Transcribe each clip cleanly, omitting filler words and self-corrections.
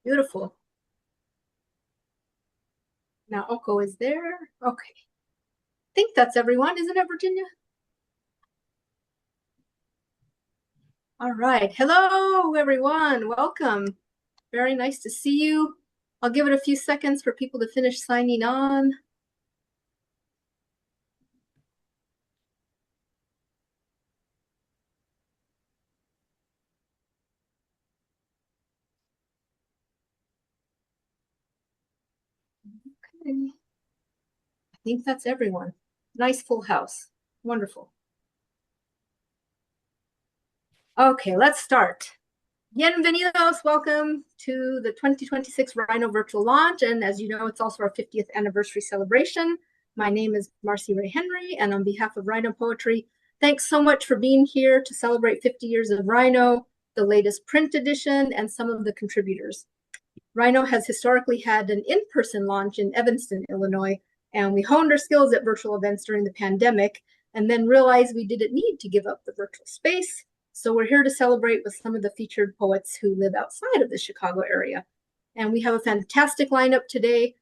Beautiful. Now Oko is there. Okay. I think that's everyone, isn't it, Virginia? All right. Hello, everyone. Welcome. Very nice to see you. I'll give it a few seconds for people to finish signing on. Okay. I think that's everyone. Nice full house. Wonderful. Okay, let's start. Bienvenidos, welcome to the 2026 Rhino virtual launch. And as you know, it's also our 50th anniversary celebration. My name is Marcy Ray Henry, and on behalf of Rhino Poetry, thanks so much for being here to celebrate 50 years of Rhino, the latest print edition, and some of the contributors. Rhino has historically had an in-person launch in Evanston, Illinois, and we honed our skills at virtual events during the pandemic and then realized we didn't need to give up the virtual space. So we're here to celebrate with some of the featured poets who live outside of the Chicago area. And we have a fantastic lineup today.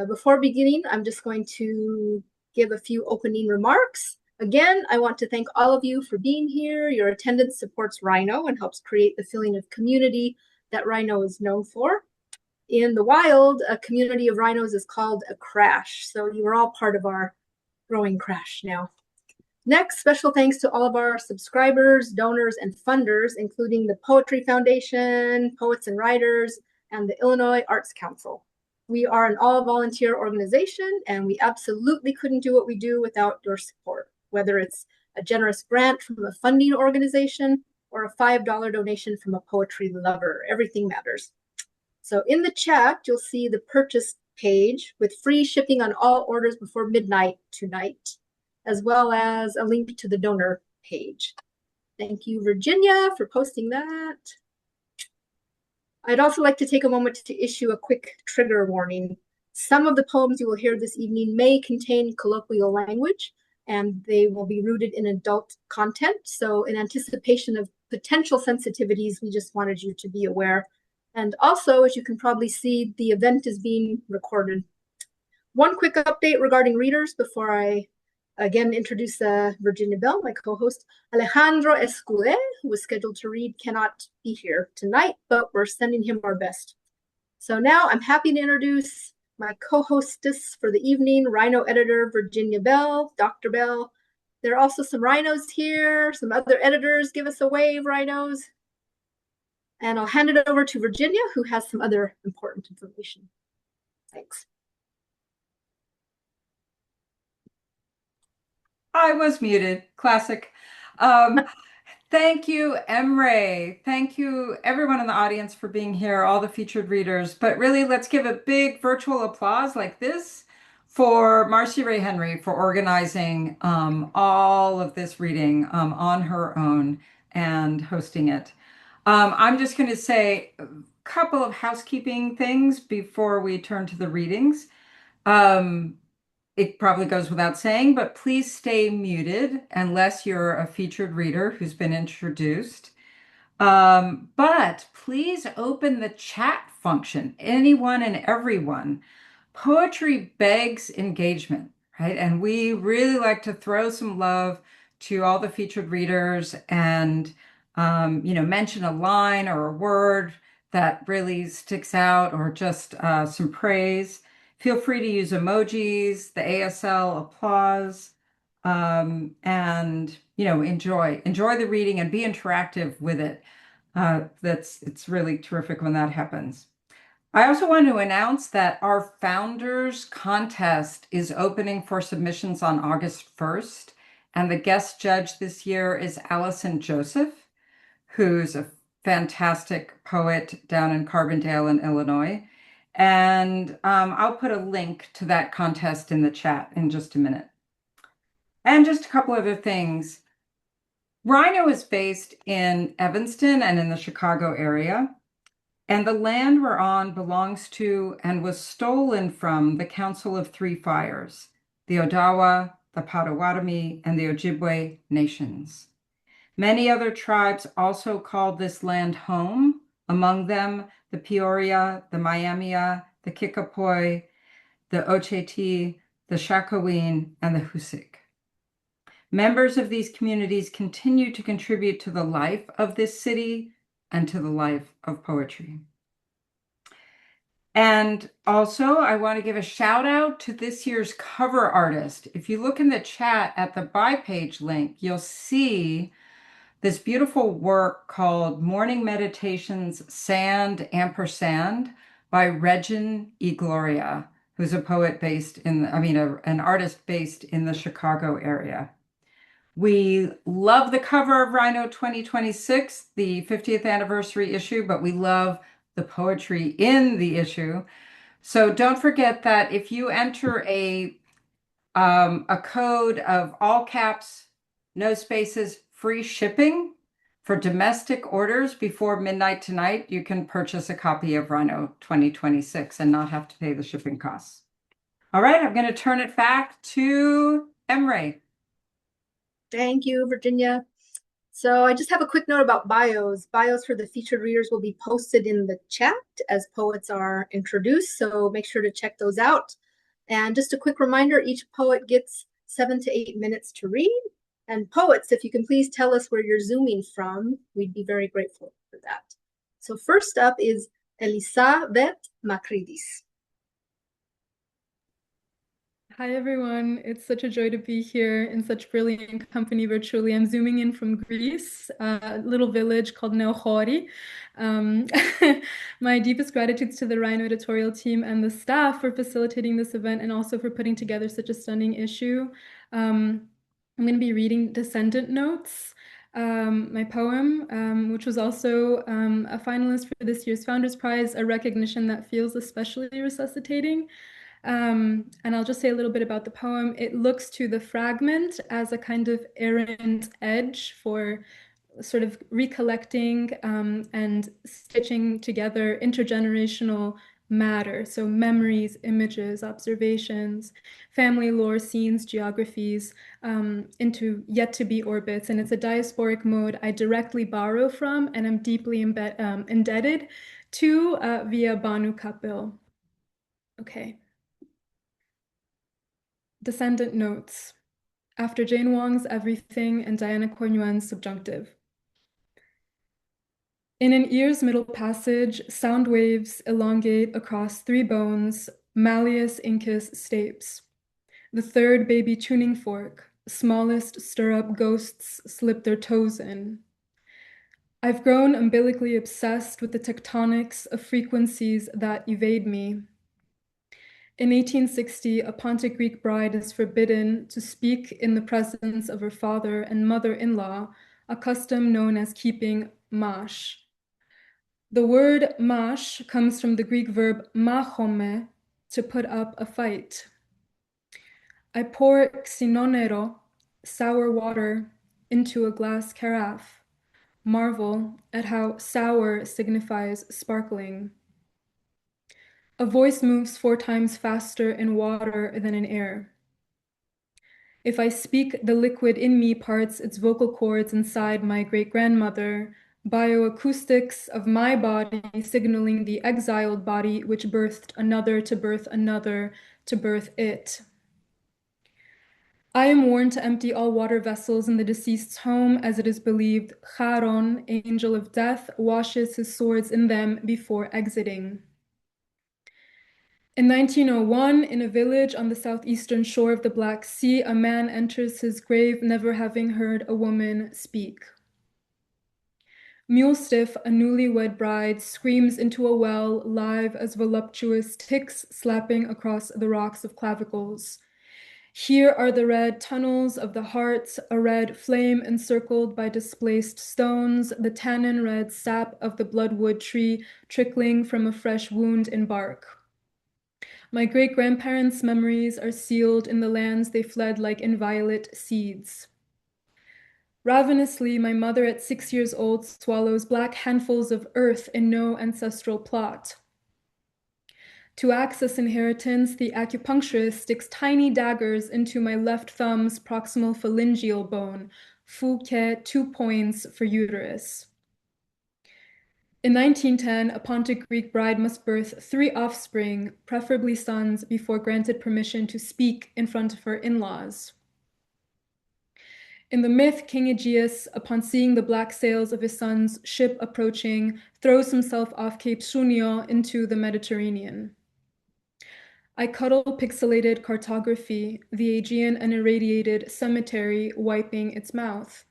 Before beginning, I'm just going to give a few opening remarks. Again, I want to thank all of you for being here. Your attendance supports Rhino and helps create the feeling of community that Rhino is known for. In the wild, a community of rhinos is called a crash. So you are all part of our growing crash now. Next, special thanks to all of our subscribers, donors, and funders, including the Poetry Foundation, Poets and Writers, and the Illinois Arts Council. We are an all-volunteer organization, and we absolutely couldn't do what we do without your support, whether it's a generous grant from a funding organization or a $5 donation from a poetry lover. Everything matters. So in the chat, you'll see the purchase page with free shipping on all orders before midnight tonight, as well as a link to the donor page. Thank you, Virginia, for posting that. I'd also like to take a moment to issue a quick trigger warning. Some of the poems you will hear this evening may contain colloquial language, and they will be rooted in adult content. So in anticipation of potential sensitivities, we just wanted you to be aware. And also, as you can probably see, the event is being recorded. One quick update regarding readers before I again introduce Virginia Bell, my co-host. Alejandro Escudé, who was scheduled to read, cannot be here tonight, but we're sending him our best. So now I'm happy to introduce my co-hostess for the evening, Rhino editor Virginia Bell, Dr. Bell. There are also some rhinos here, some other editors. Give us a wave, rhinos. And I'll hand it over to Virginia, who has some other important information. Thanks. I was muted. Classic. Thank you, Emre. Thank you, everyone in the audience, for being here, all the featured readers. But really, let's give a big virtual applause like this for Marcy Ray Henry for organizing all of this reading on her own and hosting it. I'm just going to say a couple of housekeeping things before we turn to the readings. It probably goes without saying, but please stay muted unless you're a featured reader who's been introduced. But please open the chat function, anyone and everyone. Poetry begs engagement, right? And we really like to throw some love to all the featured readers and, mention a line or a word that really sticks out or just some praise. Feel free to use emojis, the ASL applause, and enjoy the reading and be interactive with it. It's really terrific when that happens. I also want to announce that our Founders Contest is opening for submissions on August 1st, and the guest judge this year is Allison Joseph, who's a fantastic poet down in Carbondale in Illinois. And I'll put a link to that contest in the chat in just a minute. And just a couple other things. Rhino is based in Evanston and in the Chicago area. And the land we're on belongs to and was stolen from the Council of Three Fires, the Odawa, the Potawatomi, and the Ojibwe nations. Many other tribes also called this land home, among them the Peoria, the Miamia, the Kickapoo, the Ocheti, the Shakoween, and the Hoosic. Members of these communities continue to contribute to the life of this city and to the life of poetry. And also, I want to give a shout out to this year's cover artist. If you look in the chat at the by page link, you'll see this beautiful work called Morning Meditations Sand Ampersand by Regin E. Gloria, who's a poet based in, an artist based in the Chicago area. We love the cover of Rhino 2026, the 50th anniversary issue, but we love the poetry in the issue. So don't forget that if you enter a code of all caps, no spaces, free shipping for domestic orders before midnight tonight, you can purchase a copy of Rhino 2026 and not have to pay the shipping costs. All right, I'm going to turn it back to Emre. Thank you, Virginia. So I just have a quick note about bios. Bios for the featured readers will be posted in the chat as poets are introduced, so make sure to check those out. And just a quick reminder, each poet gets 7 to 8 minutes to read. And poets, if you can please tell us where you're zooming from, we'd be very grateful for that. So first up is Elisávet Makridis. Hi, everyone. It's such a joy to be here in such brilliant company virtually. I'm zooming in from Greece, a little village called Annew-Marie. My deepest gratitude to the Rhino editorial team and the staff for facilitating this event and also for putting together such a stunning issue. I'm going to be reading Descendant Notes, my poem, which was also a finalist for this year's Founders Prize, a recognition that feels especially resuscitating. And I'll just say a little bit about the poem. It looks to the fragment as a kind of errant edge for sort of recollecting and stitching together intergenerational matter. So memories, images, observations, family lore, scenes, geographies into yet to be orbits. And it's a diasporic mode I directly borrow from and I'm deeply indebted to via Banu Kapil. Okay. Descendant Notes, after Jane Wong's Everything and Diana Cornuan's Subjunctive. In an ear's middle passage, sound waves elongate across 3 bones, malleus incus stapes. The third baby tuning fork, smallest stirrup ghosts slip their toes in. I've grown umbilically obsessed with the tectonics of frequencies that evade me. In 1860, a Pontic Greek bride is forbidden to speak in the presence of her father and mother-in-law, a custom known as keeping mash. The word mash comes from the Greek verb machome, to put up a fight. I pour xinonero, sour water, into a glass carafe. Marvel at how sour signifies sparkling. A voice moves 4 times faster in water than in air. If I speak, the liquid in me parts its vocal cords inside my great-grandmother, bioacoustics of my body signaling the exiled body which birthed another to birth another to birth it. I am warned to empty all water vessels in the deceased's home, as it is believed Charon, angel of death, washes his swords in them before exiting. In 1901, in a village on the southeastern shore of the Black Sea, a man enters his grave never having heard a woman speak. Mulestiff, a newlywed bride, screams into a well, live as voluptuous ticks slapping across the rocks of clavicles. Here are the red tunnels of the heart, a red flame encircled by displaced stones, the tannin red sap of the bloodwood tree trickling from a fresh wound in bark. My great-grandparents' memories are sealed in the lands they fled like inviolate seeds. Ravenously, my mother at 6 years old swallows black handfuls of earth in no ancestral plot. To access inheritance, the acupuncturist sticks tiny daggers into my left thumb's proximal phalangeal bone, Fu Ke 2 points for uterus. In 1910, a Pontic Greek bride must birth 3 offspring, preferably sons, before granted permission to speak in front of her in-laws. In the myth, King Aegeus, upon seeing the black sails of his son's ship approaching, throws himself off Cape Sunio into the Mediterranean. I cuddle pixelated cartography, the Aegean an irradiated cemetery wiping its mouth.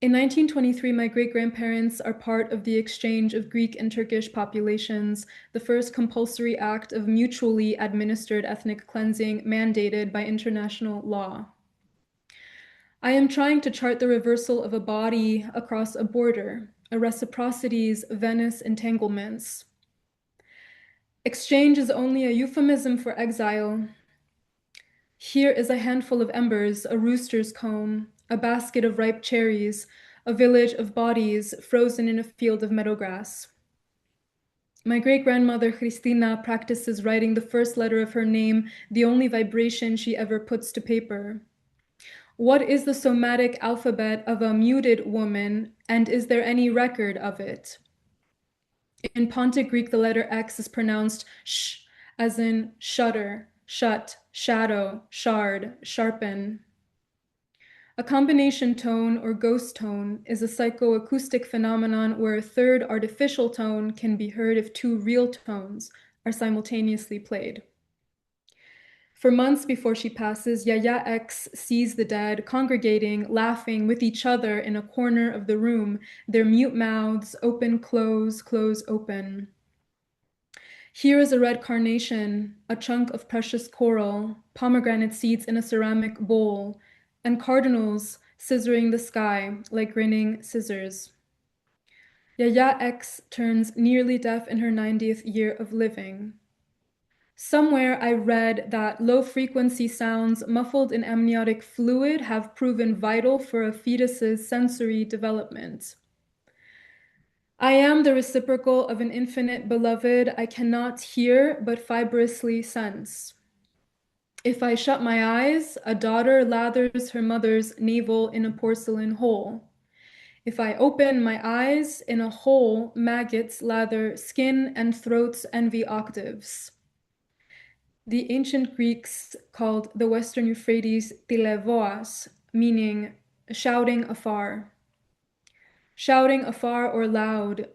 In 1923, my great-grandparents are part of the exchange of Greek and Turkish populations, the first compulsory act of mutually administered ethnic cleansing mandated by international law. I am trying to chart the reversal of a body across a border, a reciprocity's Venice entanglements. Exchange is only a euphemism for exile. Here is a handful of embers, a rooster's comb, a basket of ripe cherries, a village of bodies frozen in a field of meadowgrass. My great-grandmother Cristina practices writing the first letter of her name, the only vibration she ever puts to paper. What is the somatic alphabet of a muted woman, and is there any record of it? In Pontic Greek, the letter X is pronounced sh, as in shutter, shut, shadow, shard, sharpen. A combination tone or ghost tone is a psychoacoustic phenomenon where a third artificial tone can be heard if 2 real tones are simultaneously played. For months before she passes, Yaya X sees the dead congregating, laughing with each other in a corner of the room, their mute mouths open, close, close, open. Here is a red carnation, a chunk of precious coral, pomegranate seeds in a ceramic bowl, and cardinals scissoring the sky like grinning scissors. Yaya X turns nearly deaf in her 90th year of living. Somewhere I read that low-frequency sounds muffled in amniotic fluid have proven vital for a fetus's sensory development. I am the reciprocal of an infinite beloved I cannot hear but fibrously sense. If I shut my eyes, a daughter lathers her mother's navel in a porcelain hole. If I open my eyes, in a hole, maggots lather skin and throats envy octaves. The ancient Greeks called the Western Euphrates Tilevoas, meaning shouting afar. Shouting afar or loud,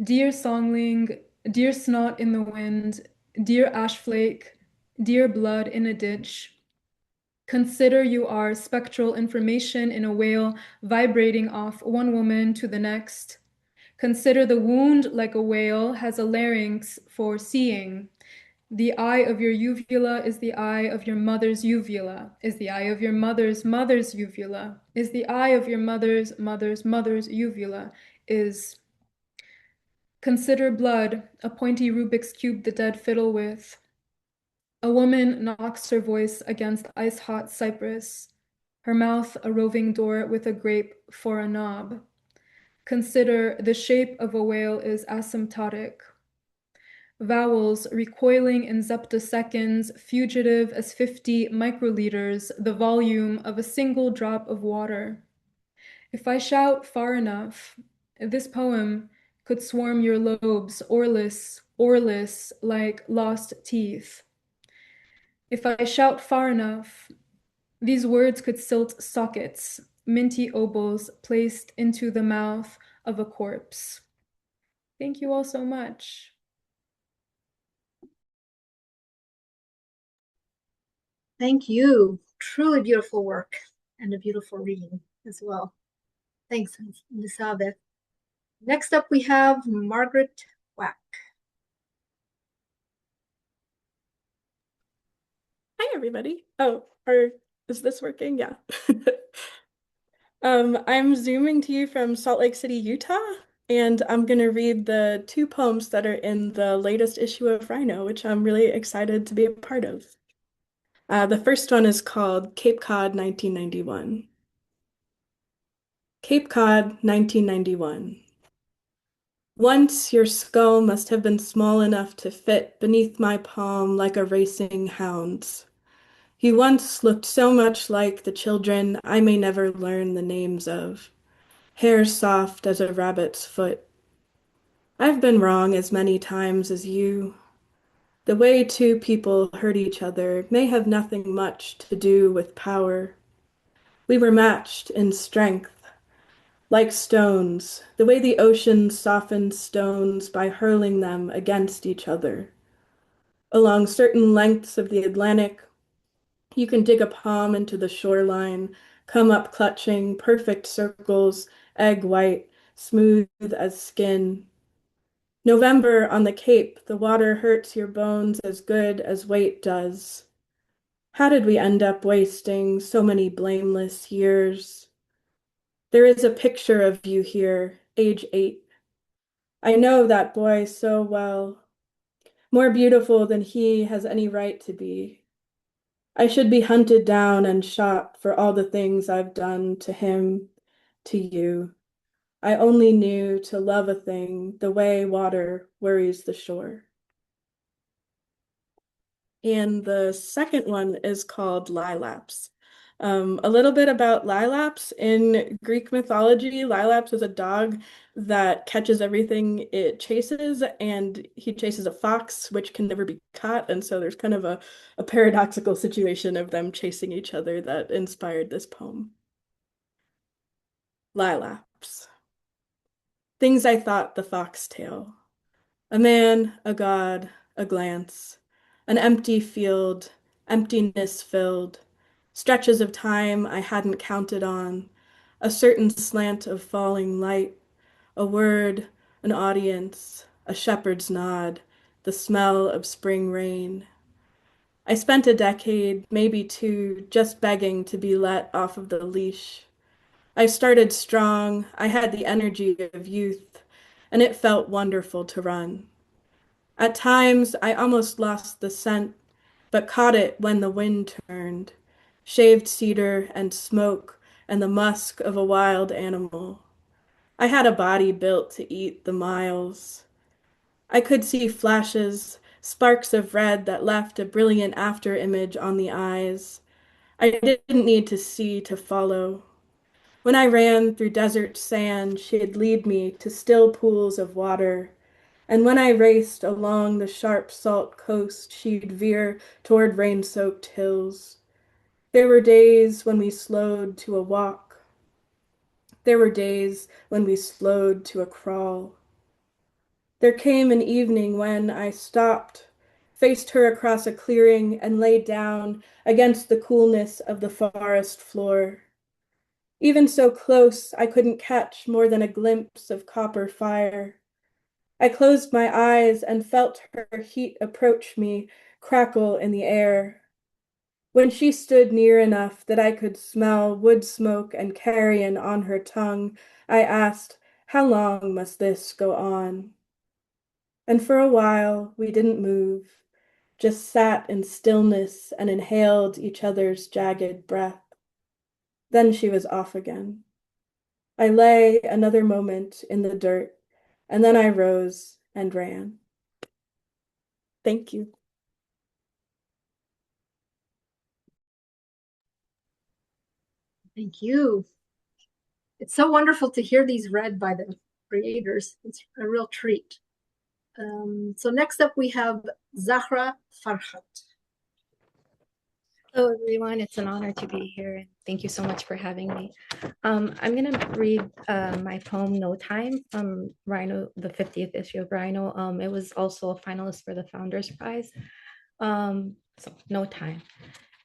dear songling, dear snot in the wind, dear ashflake, dear blood in a ditch. Consider you are spectral information in a whale vibrating off one woman to the next. Consider the wound like a whale has a larynx for seeing. The eye of your uvula is the eye of your mother's uvula, is the eye of your mother's mother's uvula, is the eye of your mother's mother's mother's uvula, is... Consider blood, a pointy Rubik's cube the dead fiddle with. A woman knocks her voice against ice-hot cypress, her mouth a roving door with a grape for a knob. Consider the shape of a whale is asymptotic. Vowels recoiling in zeptoseconds, fugitive as 50 microliters, the volume of a single drop of water. If I shout far enough, this poem could swarm your lobes, oarless, oarless, like lost teeth. If I shout far enough, these words could silt sockets, minty obols placed into the mouth of a corpse. Thank you all so much. Thank you. Truly beautiful work and a beautiful reading as well. Thanks, Elisávet. Next up, we have Margaret Wack. Hi, everybody. Is this working? Yeah. I'm zooming to you from Salt Lake City, Utah, and I'm going to read the 2 poems that are in the latest issue of Rhino, which I'm really excited to be a part of. The first one is called Cape Cod, 1991. Cape Cod, 1991. Once your skull must have been small enough to fit beneath my palm like a racing hound's. You once looked so much like the children I may never learn the names of. hair soft as a rabbit's foot. I've been wrong as many times as you. The way two people hurt each other may have nothing much to do with power. We were matched in strength, like stones, the way the ocean softens stones by hurling them against each other. Along certain lengths of the Atlantic, you can dig a palm into the shoreline, come up clutching, perfect circles, egg white, smooth as skin. November on the Cape, the water hurts your bones as good as weight does. How did we end up wasting so many blameless years? There is a picture of you here, age 8. I know that boy so well, more beautiful than he has any right to be. I should be hunted down and shot for all the things I've done to him, to you. I only knew to love a thing the way water worries the shore. And the second one is called Lilaps. A little bit about Lilaps. In Greek mythology, Lilaps is a dog that catches everything it chases, and he chases a fox, which can never be caught. And so there's kind of a paradoxical situation of them chasing each other that inspired this poem. Lilaps. Things I thought the foxtail. A man, a god, a glance. An empty field, emptiness filled. Stretches of time I hadn't counted on. A certain slant of falling light. A word, an audience, a shepherd's nod. The smell of spring rain. I spent a decade, maybe two, just begging to be let off of the leash. I started strong, I had the energy of youth, and it felt wonderful to run. At times, I almost lost the scent, but caught it when the wind turned. Shaved cedar and smoke and the musk of a wild animal. I had a body built to eat the miles. I could see flashes, sparks of red that left a brilliant after image on the eyes. I didn't need to see to follow. When I ran through desert sand, she'd lead me to still pools of water. And when I raced along the sharp salt coast, she'd veer toward rain-soaked hills. There were days when we slowed to a walk. There were days when we slowed to a crawl. There came an evening when I stopped, faced her across a clearing, and lay down against the coolness of the forest floor. Even so close, I couldn't catch more than a glimpse of copper fire. I closed my eyes and felt her heat approach me, crackle in the air. When she stood near enough that I could smell wood smoke and carrion on her tongue, I asked, "How long must this go on?" And for a while, we didn't move, just sat in stillness and inhaled each other's jagged breath. Then she was off again. I lay another moment in the dirt, and then I rose and ran. Thank you. Thank you. It's so wonderful to hear these read by the creators. It's a real treat. So next up we have Zahraa Farhat. Hello, everyone. It's an honor to be here. And thank you so much for having me. I'm going to read my poem, No Time, from Rhino, the 50th issue of Rhino. It was also a finalist for the Founders Prize. So, No Time.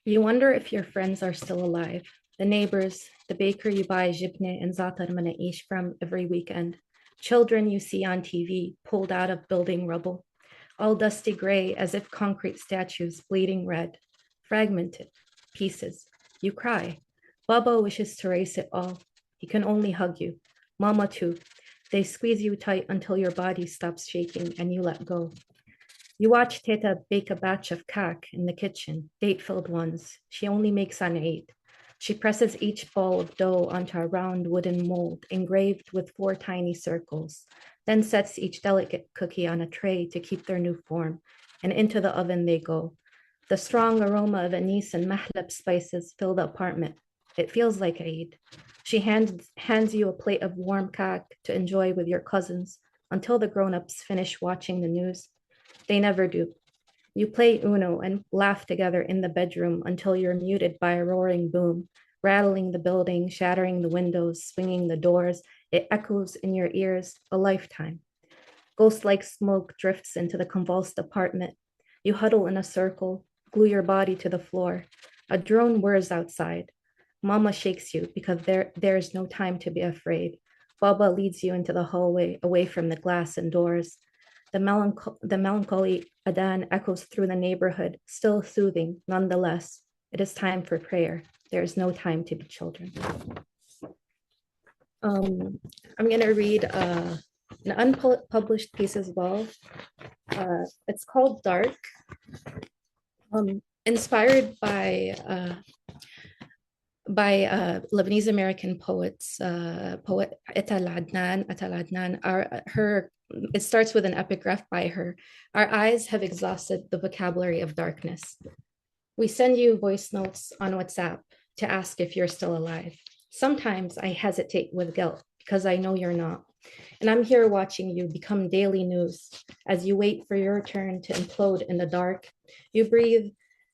You wonder if your friends are still alive. The neighbors, the baker you buy jibne and zaatar manaish from every weekend. Children you see on TV pulled out of building rubble. All dusty gray as if concrete statues bleeding red. Fragmented pieces. You cry. Baba wishes to erase it all. He can only hug you. Mama too. They squeeze you tight until your body stops shaking and you let go. You watch Teta bake a batch of kak in the kitchen, date-filled ones. She only makes on 8. She presses each ball of dough onto a round wooden mold engraved with 4 tiny circles, then sets each delicate cookie on a tray to keep their new form, and into the oven they go. The strong aroma of anise and mahlab spices fill the apartment. It feels like Eid. She hands you a plate of warm kak to enjoy with your cousins until the grown-ups finish watching the news. They never do. You play Uno and laugh together in the bedroom until you're muted by a roaring boom, rattling the building, shattering the windows, swinging the doors. It echoes in your ears a lifetime. Ghost-like smoke drifts into the convulsed apartment. You huddle in a circle, glue your body to the floor. A drone whirs outside. Mama shakes you because there is no time to be afraid. Baba leads you into the hallway, away from the glass and doors. The melancholy Adan echoes through the neighborhood, still soothing, nonetheless. It is time for prayer. There is no time to be children. I'm going to read an unpublished piece as well. It's called Dark. Inspired by Lebanese American poet Atal Adnan. It starts with an epigraph by her. Our eyes have exhausted the vocabulary of darkness. We send you voice notes on WhatsApp to ask if you're still alive. Sometimes I hesitate with guilt because I know you're not. And I'm here watching you become daily news as you wait for your turn to implode in the dark. You breathe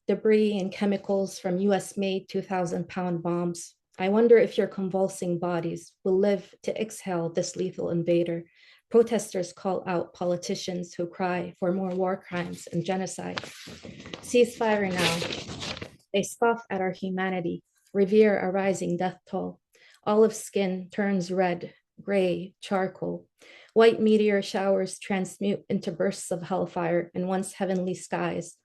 debris and chemicals from US-made 2,000-pound bombs. I wonder if your convulsing bodies will live to exhale this lethal invader. Protesters call out politicians who cry for more war crimes and genocide. Ceasefire now. They scoff at our humanity, revere a rising death toll. Olive skin turns red, gray, charcoal. White meteor showers transmute into bursts of hellfire in once heavenly skies.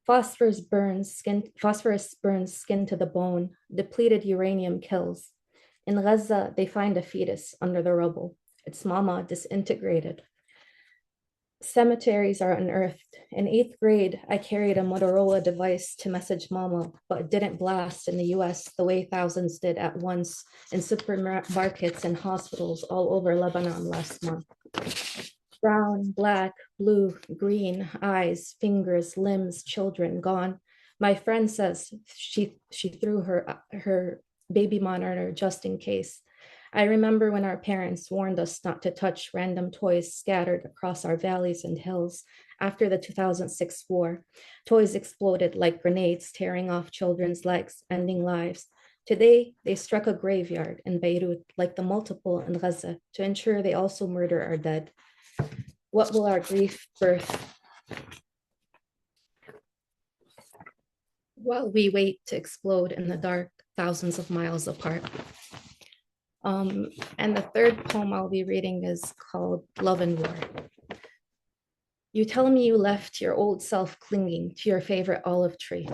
Phosphorus burns skin to the bone. Depleted uranium kills. In Gaza, they find a fetus under the rubble. Its mama disintegrated. Cemeteries are unearthed. In 8th grade, I carried a Motorola device to message mama, but it didn't blast in the US the way thousands did at once in supermarkets and hospitals all over Lebanon last month. Brown, black, blue, green, eyes, fingers, limbs, children gone. My friend says she threw her baby monitor just in case. I remember when our parents warned us not to touch random toys scattered across our valleys and hills after the 2006 war. Toys exploded like grenades, tearing off children's legs, ending lives. Today, they struck a graveyard in Beirut, like the multiple in Gaza, to ensure they also murder our dead. What will our grief birth while we wait to explode in the dark, thousands of miles apart? And the third poem I'll be reading is called Love and War. You tell me you left your old self clinging to your favorite olive tree.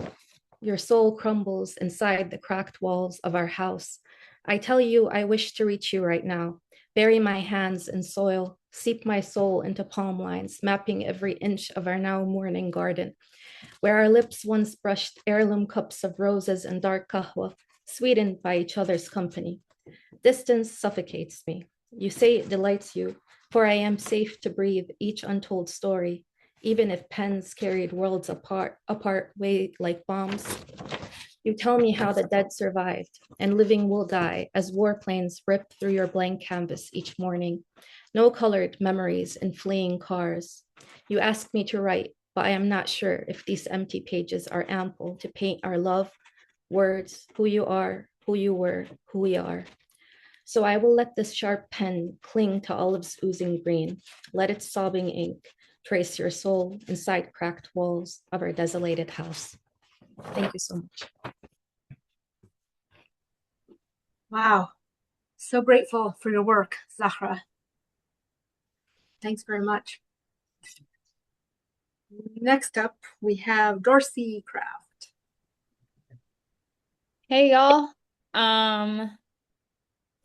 Your soul crumbles inside the cracked walls of our house. I tell you I wish to reach you right now, bury my hands in soil, seep my soul into palm lines, mapping every inch of our now mourning garden, where our lips once brushed heirloom cups of roses and dark kahwa, sweetened by each other's company. Distance suffocates me. You say it delights you, for I am safe to breathe each untold story, even if pens carried worlds apart way like bombs. You tell me how the dead survived and living will die as warplanes rip through your blank canvas each morning. No colored memories in fleeing cars. You ask me to write, but I am not sure if these empty pages are ample to paint our love, words, who you are, who you were, who we are. So I will let this sharp pen cling to olive's oozing green. Let its sobbing ink trace your soul inside cracked walls of our desolated house. Thank you so much. Wow. So grateful for your work, Zahraa. Thanks very much. Next up, we have Dorsey Craft. Hey y'all.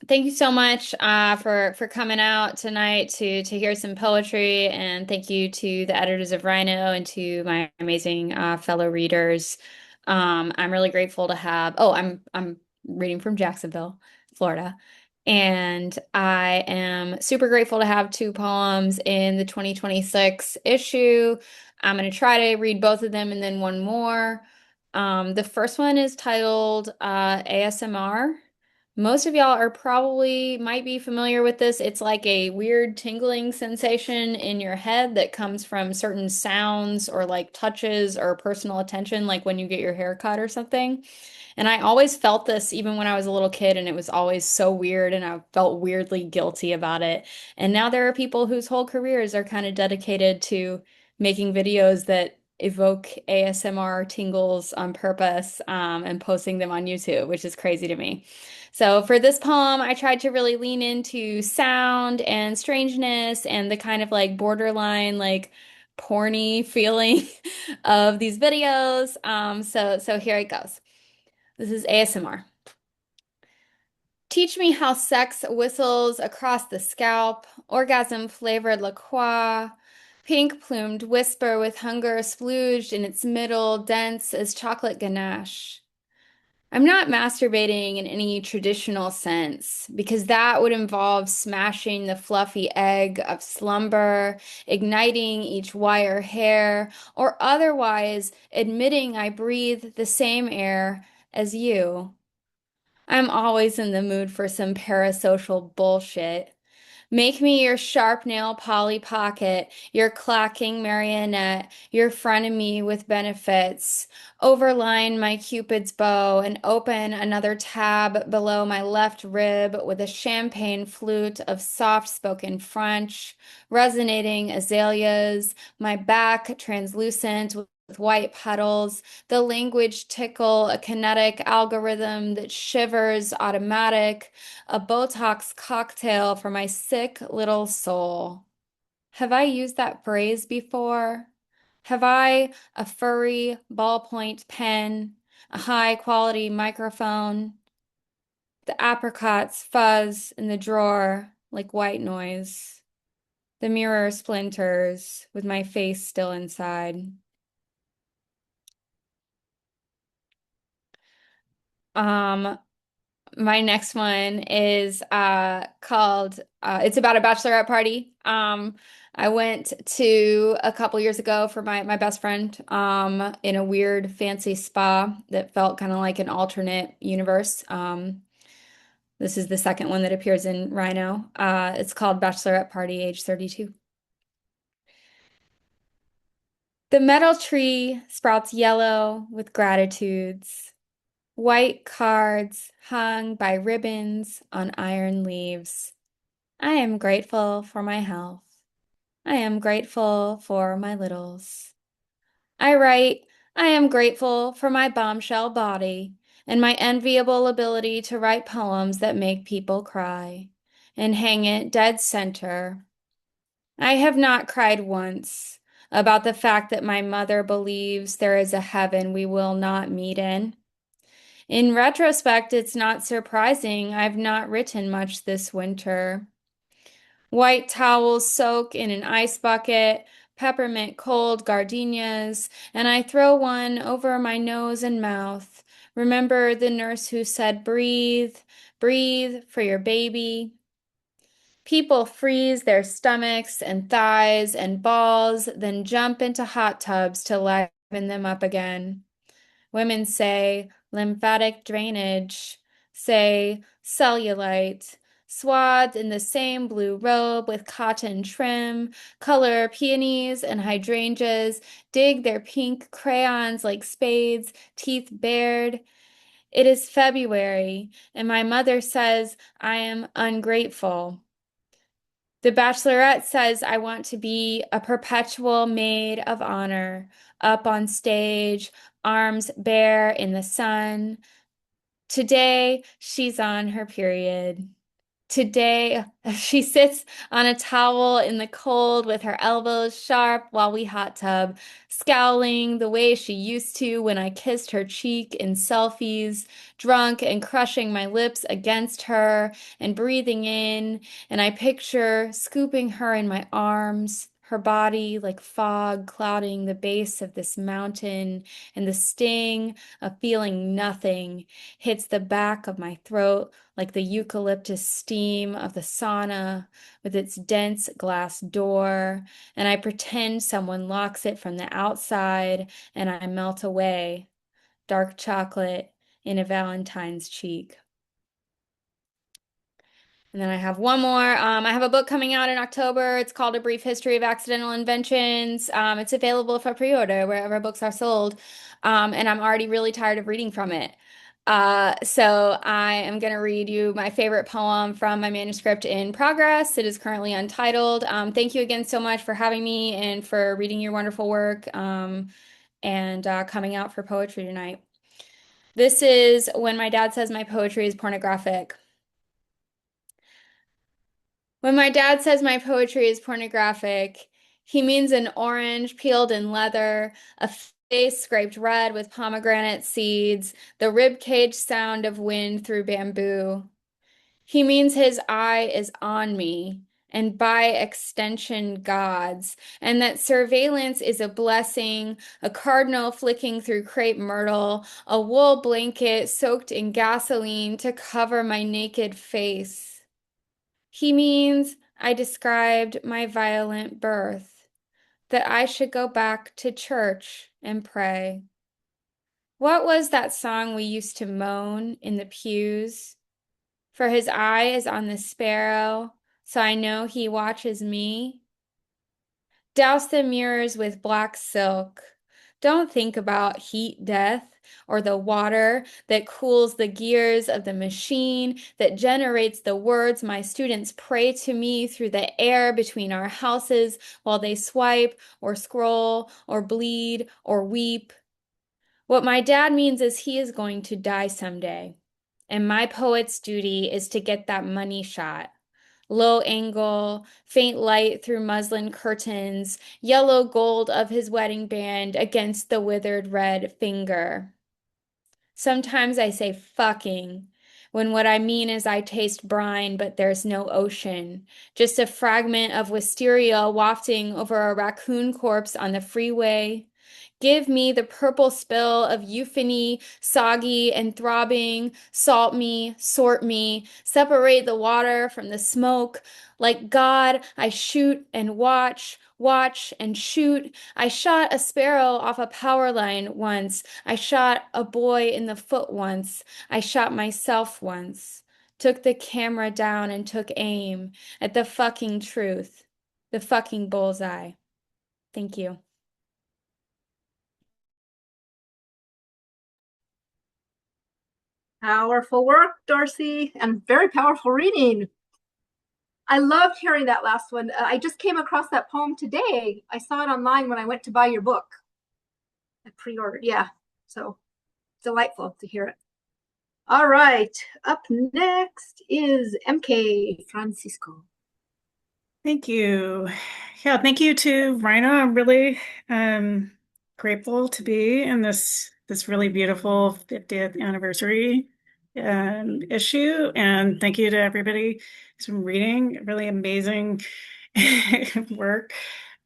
Thank you so much for coming out tonight to hear some poetry, and thank you to the editors of Rhino and to my amazing fellow readers. I'm really grateful to have. Oh, I'm reading from Jacksonville, Florida, and I am super grateful to have two poems in the 2026 issue. I'm going to try to read both of them and then one more. The first one is titled ASMR. Most of y'all are probably might be familiar with this. It's like a weird tingling sensation in your head that comes from certain sounds or like touches or personal attention, like when you get your hair cut or something. And I always felt this even when I was a little kid, and it was always so weird, and I felt weirdly guilty about it. And now there are people whose whole careers are kind of dedicated to making videos that evoke ASMR tingles on purpose, and posting them on YouTube, which is crazy to me. So for this poem, I tried to really lean into sound and strangeness and the kind of like borderline, like porny feeling of these videos. So here it goes. This is ASMR. Teach me how sex whistles across the scalp, orgasm-flavored La Croix, pink-plumed whisper with hunger splooged in its middle, dense as chocolate ganache. I'm not masturbating in any traditional sense, because that would involve smashing the fluffy egg of slumber, igniting each wire hair, or otherwise admitting I breathe the same air as you. I'm always in the mood for some parasocial bullshit. Make me your sharp nail Polly Pocket, your clacking marionette, your frenemy with benefits. Overline my Cupid's bow and open another tab below my left rib with a champagne flute of soft-spoken French, resonating azaleas, my back translucent with white petals, the language tickle, a kinetic algorithm that shivers automatic, a Botox cocktail for my sick little soul. Have I used that phrase before? Have I a furry ballpoint pen, a high quality microphone? The apricots fuzz in the drawer like white noise. The mirror splinters with my face still inside. Um, My next one is called it's about a bachelorette party. I went to a couple years ago for my best friend in a weird fancy spa that felt kind of like an alternate universe. This is the second one that appears in Rhino. It's called Bachelorette Party Age 32. The metal tree sprouts yellow with gratitudes. White cards hung by ribbons on iron leaves. I am grateful for my health. I am grateful for my littles. I write, I am grateful for my bombshell body and my enviable ability to write poems that make people cry, and hang it dead center. I have not cried once about the fact that my mother believes there is a heaven we will not meet in. In retrospect, it's not surprising I've not written much this winter. White towels soak in an ice bucket, peppermint cold gardenias, and I throw one over my nose and mouth. Remember the nurse who said, breathe, breathe for your baby. People freeze their stomachs and thighs and balls, then jump into hot tubs to liven them up again. Women say lymphatic drainage, say cellulite, swathed in the same blue robe with cotton trim, color peonies and hydrangeas, dig their pink crayons like spades, teeth bared. It is February, and my mother says I am ungrateful. The Bachelorette says I want to be a perpetual maid of honor, up on stage, arms bare in the sun. Today, she's on her period. Today, she sits on a towel in the cold with her elbows sharp while we hot tub, scowling the way she used to when I kissed her cheek in selfies, drunk and crushing my lips against her and breathing in, and I picture scooping her in my arms, her body like fog clouding the base of this mountain, and the sting of feeling nothing hits the back of my throat like the eucalyptus steam of the sauna with its dense glass door, and I pretend someone locks it from the outside, and I melt away, dark chocolate in a Valentine's cheek. And then I have one more. I have a book coming out in October. It's called A Brief History of Accidental Inventions. It's available for pre-order wherever books are sold. And I'm already really tired of reading from it. So I am going to read you my favorite poem from my manuscript in progress. It is currently untitled. Thank you again so much for having me and for reading your wonderful work and coming out for poetry tonight. This is When My Dad Says My Poetry is Pornographic. When my dad says my poetry is pornographic, he means an orange peeled in leather, a face scraped red with pomegranate seeds, the rib cage sound of wind through bamboo. He means his eye is on me, and by extension, God's, and that surveillance is a blessing, a cardinal flicking through crepe myrtle, a wool blanket soaked in gasoline to cover my naked face. He means I described my violent birth, that I should go back to church and pray. What was that song we used to moan in the pews? For his eye is on the sparrow, so I know he watches me. Douse the mirrors with black silk. Don't think about heat death or the water that cools the gears of the machine that generates the words my students pray to me through the air between our houses while they swipe or scroll or bleed or weep. What my dad means is he is going to die someday, and my poet's duty is to get that money shot. Low angle, faint light through muslin curtains, yellow gold of his wedding band against the withered red finger. Sometimes I say fucking, when what I mean is I taste brine, but there's no ocean, just a fragment of wisteria wafting over a raccoon corpse on the freeway. Give me the purple spill of euphony, soggy and throbbing, salt me, sort me, separate the water from the smoke. Like God, I shoot and watch, watch and shoot. I shot a sparrow off a power line once. I shot a boy in the foot once. I shot myself once. Took the camera down and took aim at the fucking truth, the fucking bullseye. Thank you. Powerful work, Dorsey, and very powerful reading. I loved hearing that last one. I just came across that poem today. I saw it online when I went to buy your book. I pre-ordered, yeah. So delightful to hear it. All right, up next is MK Francisco. Thank you. Yeah, thank you to Rhino. I'm really grateful to be in this really beautiful 50th anniversary issue. And thank you to everybody who's been reading. Really amazing work.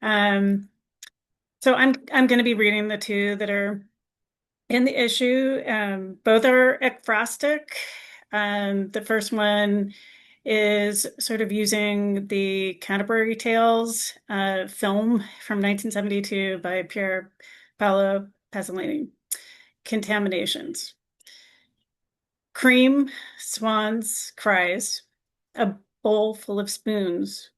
So I'm going to be reading the two that are in the issue. Both are ekphrastic. The first one is sort of using the Canterbury Tales film from 1972 by Pier Paolo Pasolini, Contaminations. Cream, swans, cries, a bowl full of spoons,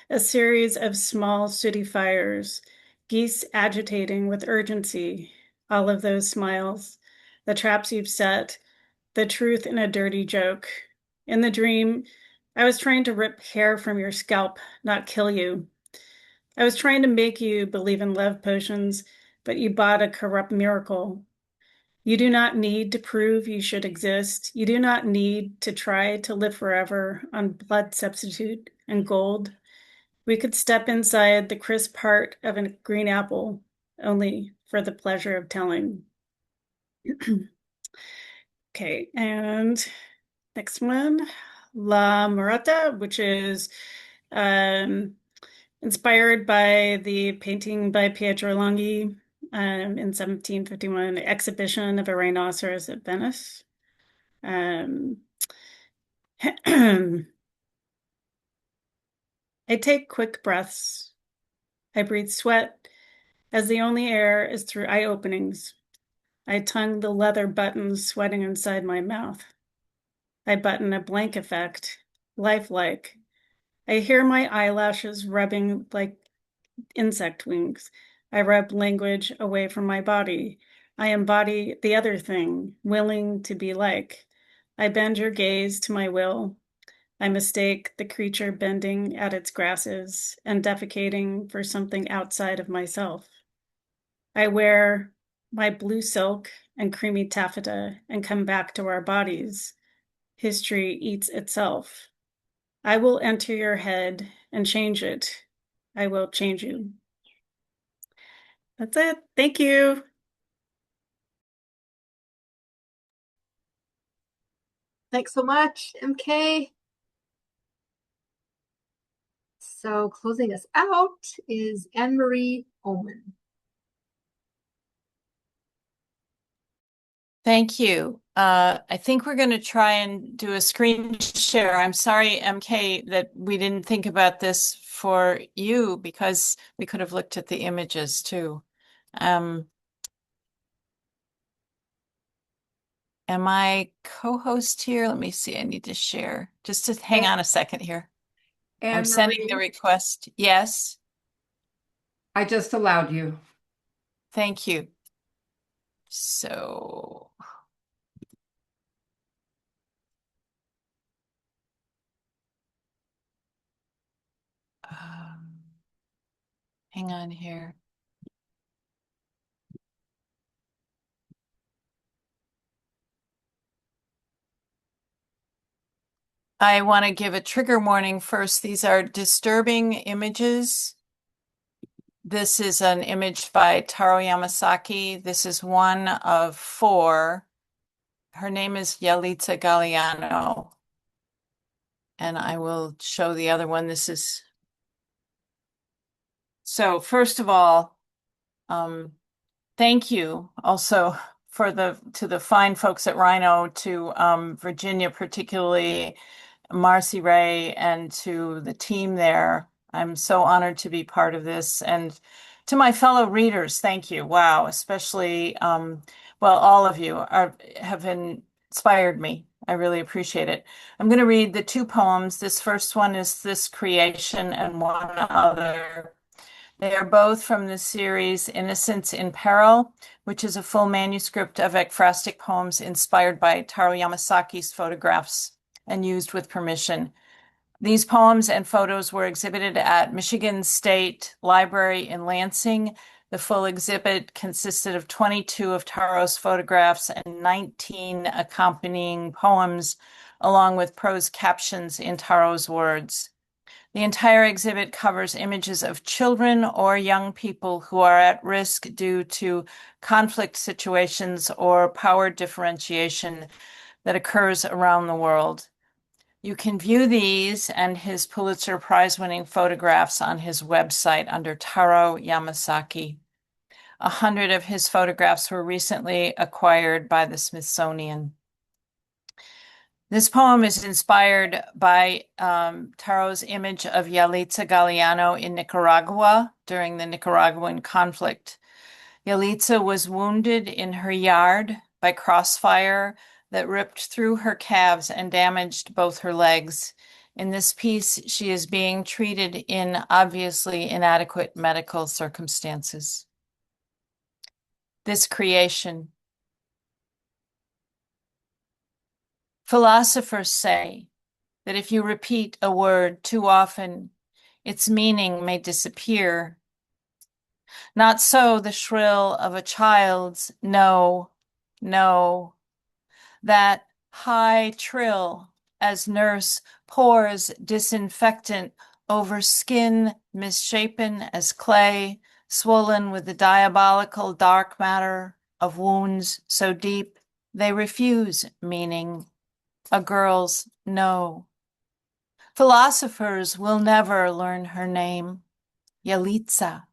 a series of small sooty fires, geese agitating with urgency, all of those smiles, the traps you've set, the truth in a dirty joke. In the dream, I was trying to rip hair from your scalp, not kill you. I was trying to make you believe in love potions, but you bought a corrupt miracle. You do not need to prove you should exist. You do not need to try to live forever on blood substitute and gold. We could step inside the crisp heart of a green apple, only for the pleasure of telling. Okay, and next one, La Murata, which is inspired by the painting by Pietro Longhi in 1751, Exhibition of a Rhinoceros at Venice. I take quick breaths. I breathe sweat as the only air is through eye openings. I tongue the leather buttons sweating inside my mouth. I button a blank effect lifelike. I hear my eyelashes rubbing like insect wings. I rub language away from my body. I embody the other thing, willing to be like. I bend your gaze to my will. I mistake the creature bending at its grasses and defecating for something outside of myself. I wear my blue silk and creamy taffeta and come back to our bodies. History eats itself. I will enter your head and change it. I will change you. That's it. Thank you. Thanks so much, MK. So closing us out is Annew-Marie Oomen. Thank you. I think we're going to try and do a screen share. I'm sorry, MK, that we didn't think about this for you because we could have looked at the images too. Am I co-host here? Let me see. I need to share. Just to hang on a second here. I'm sending the request. Yes. I just allowed you. Thank you. So hang on here. I want to give a trigger warning first. These are disturbing images. This is an image by Taro Yamasaki. This is one of 4. Her name is Yalitza Galliano. And I will show the other one. This is... So first of all, thank you also to the fine folks at Rhino, to Virginia particularly, Marcy Ray, and to the team there. I'm so honored to be part of this. And to my fellow readers, thank you. Wow, especially, well, all of you have inspired me. I really appreciate it. I'm going to read the 2 poems. This first one is This Creation and one other. They are both from the series Innocence in Peril, which is a full manuscript of ekphrastic poems inspired by Taro Yamasaki's photographs and used with permission. These poems and photos were exhibited at Michigan State Library in Lansing. The full exhibit consisted of 22 of Taro's photographs and 19 accompanying poems, along with prose captions in Taro's words. The entire exhibit covers images of children or young people who are at risk due to conflict situations or power differentiation that occurs around the world. You can view these and his Pulitzer Prize-winning photographs on his website under Taro Yamasaki. 100 of his photographs were recently acquired by the Smithsonian. This poem is inspired by Taro's image of Yalitza Galliano in Nicaragua during the Nicaraguan conflict. Yalitza was wounded in her yard by crossfire that ripped through her calves and damaged both her legs. In this piece, she is being treated in obviously inadequate medical circumstances. This creation. Philosophers say that if you repeat a word too often, its meaning may disappear. Not so the shrill of a child's no, no, that high trill as nurse pours disinfectant over skin misshapen as clay, swollen with the diabolical dark matter of wounds so deep they refuse meaning. A girl's no. Philosophers will never learn her name, Yalitza.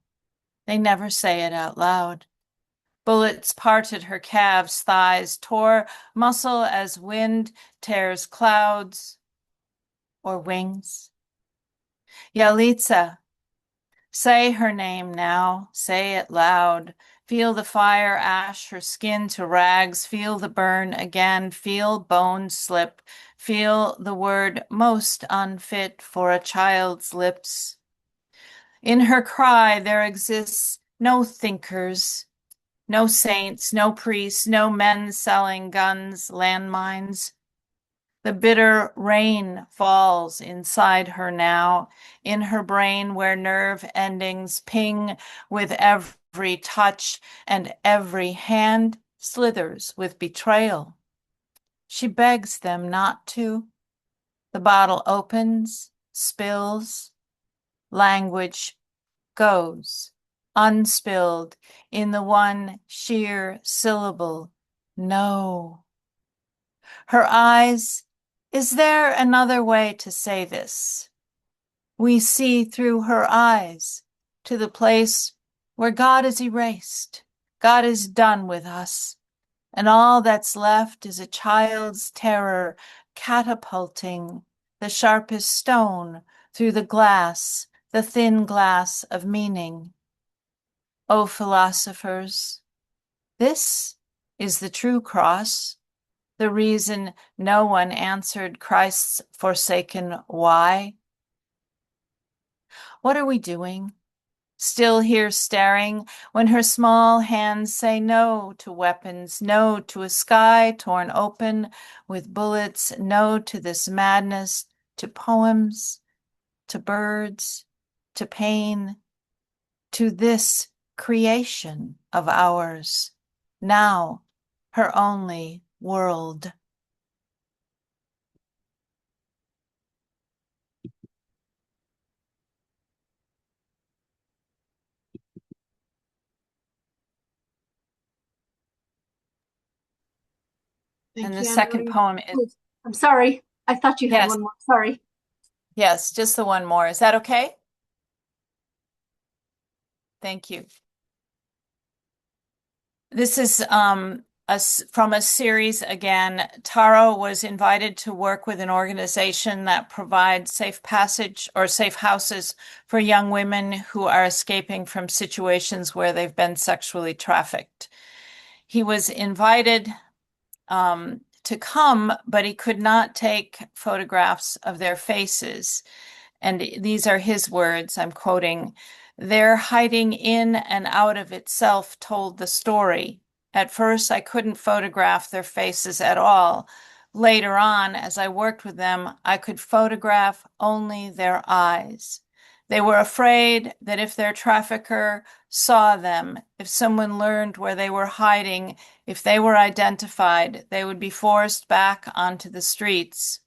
They never say it out loud. Bullets parted her calves, thighs, tore muscle as wind tears clouds or wings. Yalitza, Say her name now, say it loud. Feel the fire ash her skin to rags, feel the burn again, feel bones slip, feel the word most unfit for a child's lips. In her cry there exists no thinkers, no saints, no priests, no men selling guns, landmines. The bitter rain falls inside her now, in her brain where nerve endings ping with every touch and every hand slithers with betrayal. She begs them not to. The bottle opens, spills, language goes, unspilled in the one sheer syllable, no. Her eyes, is there another way to say this? We see through her eyes to the place where God is erased. God is done with us. And all that's left is a child's terror catapulting the sharpest stone through the glass, the thin glass of meaning. O philosophers, this is the true cross. The reason no one answered Christ's forsaken why. What are we doing? Still here staring when her small hands say no to weapons, no to a sky torn open with bullets, no to this madness, to poems, to birds, to pain, to this creation of ours, now her only world. And the second poem is... I'm sorry. I thought you had one more. Sorry. Yes, just the one more. Is that okay? Thank you. This is from a series again. Taro was invited to work with an organization that provides safe passage or safe houses for young women who are escaping from situations where they've been sexually trafficked. He was invited to come, but he could not take photographs of their faces. And these are his words, I'm quoting, "Their hiding in and out of itself told the story. At first, I couldn't photograph their faces at all. Later on, as I worked with them, I could photograph only their eyes. They were afraid that if their trafficker saw them, if someone learned where they were hiding, if they were identified, they would be forced back onto the streets.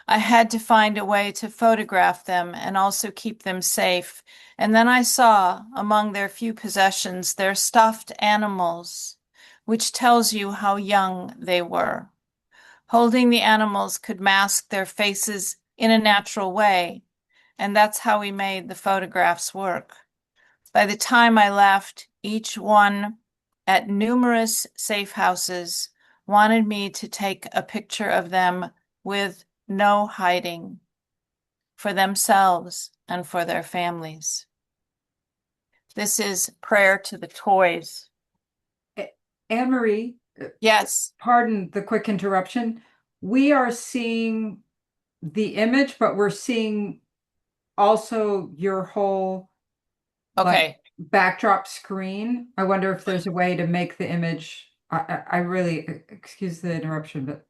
I had to find a way to photograph them and also keep them safe. And then I saw, among their few possessions, their stuffed animals, which tells you how young they were. Holding the animals could mask their faces in a natural way, and that's how we made the photographs work. By the time I left, each one at numerous safe houses wanted me to take a picture of them with no hiding, for themselves and for their families." This is Prayer to the Toys. Anne-Marie, Yes. pardon the quick interruption. We are seeing the image, but we're seeing also your whole backdrop screen. I wonder if there's a way to make the image. I really, excuse the interruption, but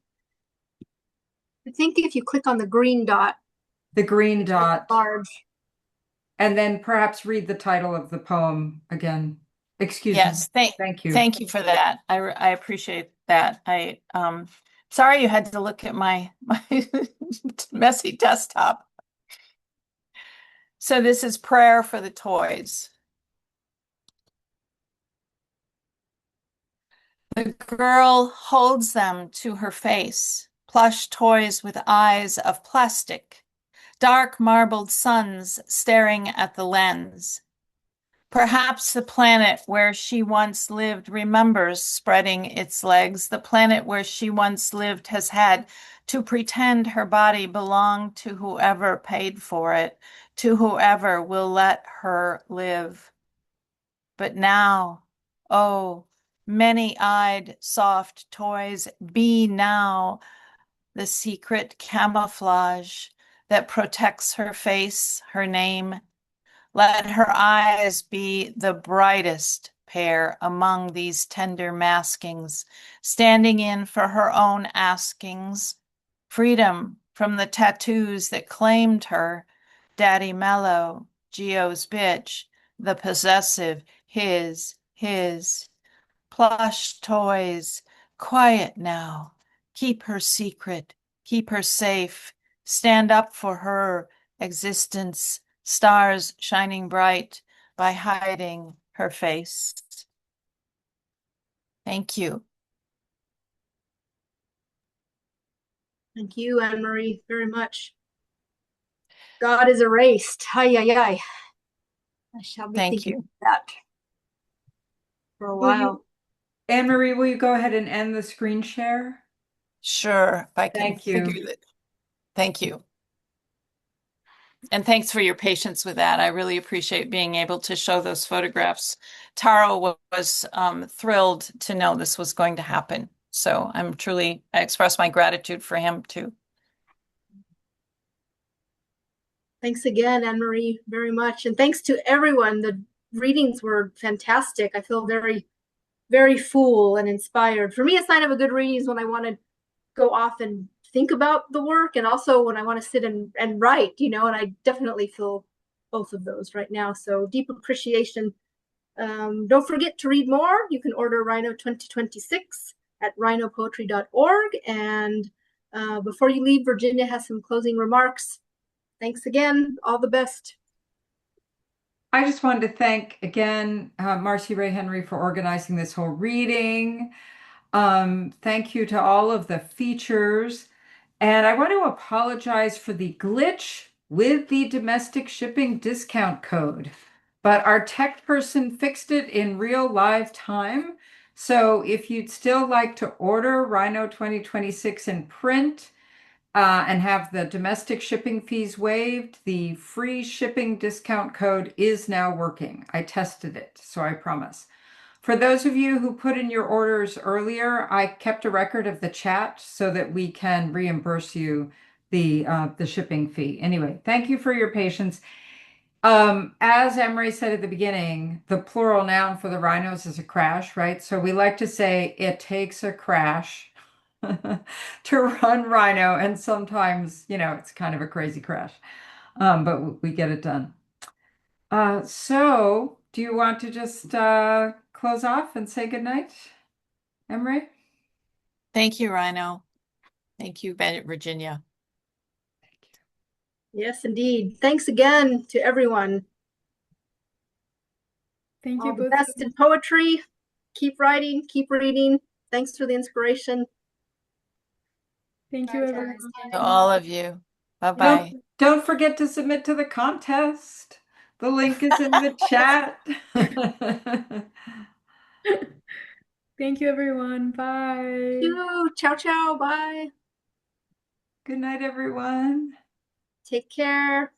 I think if you click on the green dot, large, and then perhaps read the title of the poem again. Excuse me. Thank you. Thank you for that. I appreciate that. Sorry you had to look at my messy desktop. So this is Prayer for the Toys. The girl holds them to her face, plush toys with eyes of plastic, dark marbled suns staring at the lens. Perhaps the planet where she once lived remembers spreading its legs. The planet where she once lived has had to pretend her body belonged to whoever paid for it, to whoever will let her live. But now, oh, many-eyed soft toys, be now the secret camouflage that protects her face, her name. Let her eyes be the brightest pair among these tender maskings, standing in for her own askings. Freedom from the tattoos that claimed her, Daddy Mellow, Geo's bitch, the possessive, his. Plush toys, quiet now. Keep her secret, keep her safe. Stand up for her existence, stars shining bright by hiding her face. Thank you. Thank you, Anne-Marie, very much. God is erased. Hi, ay, ay. I shall be Thank thinking you. of that for a while. Anne-Marie, will you go ahead and end the screen share? Sure, if I can Thank you. figure that. Thank you. And thanks for your patience with that. I really appreciate being able to show those photographs. Taro was thrilled to know this was going to happen. So I express my gratitude for him too. Thanks again, Anne-Marie, very much. And thanks to everyone. The readings were fantastic. I feel very, very full and inspired. For me, a sign of a good reading is when I want to go off and think about the work, and also when I want to sit and write, and I definitely feel both of those right now. So deep appreciation. Don't forget to read more. You can order Rhino 2026 at rhinopoetry.org. And before you leave, Virginia has some closing remarks. Thanks again. All the best. I just wanted to thank again Marcy Ray Henry for organizing this whole reading. Thank you to all of the features. And I want to apologize for the glitch with the domestic shipping discount code, but our tech person fixed it in real live time. So if you'd still like to order Rhino 2026 in print, and have the domestic shipping fees waived, the free shipping discount code is now working. I tested it, so I promise. For those of you who put in your orders earlier, I kept a record of the chat so that we can reimburse you the shipping fee. Anyway, thank you for your patience. As Anne-Marie said at the beginning, the plural noun for the rhinos is a crash, right? So we like to say it takes a crash to run Rhino, and sometimes, it's kind of a crazy crash, but we get it done. So do you want to just close off and say goodnight, Emery? Thank you, Rhino. Thank you, Virginia. Yes, indeed. Thanks again to everyone. Thank you All the both. best in poetry. Keep writing, keep reading. Thanks for the inspiration. Thank you, everyone. To all of you. Bye-bye. Don't forget to submit to the contest. The link is in the chat. Thank you, everyone. Bye. Ciao, ciao. Bye. Good night, everyone. Take care.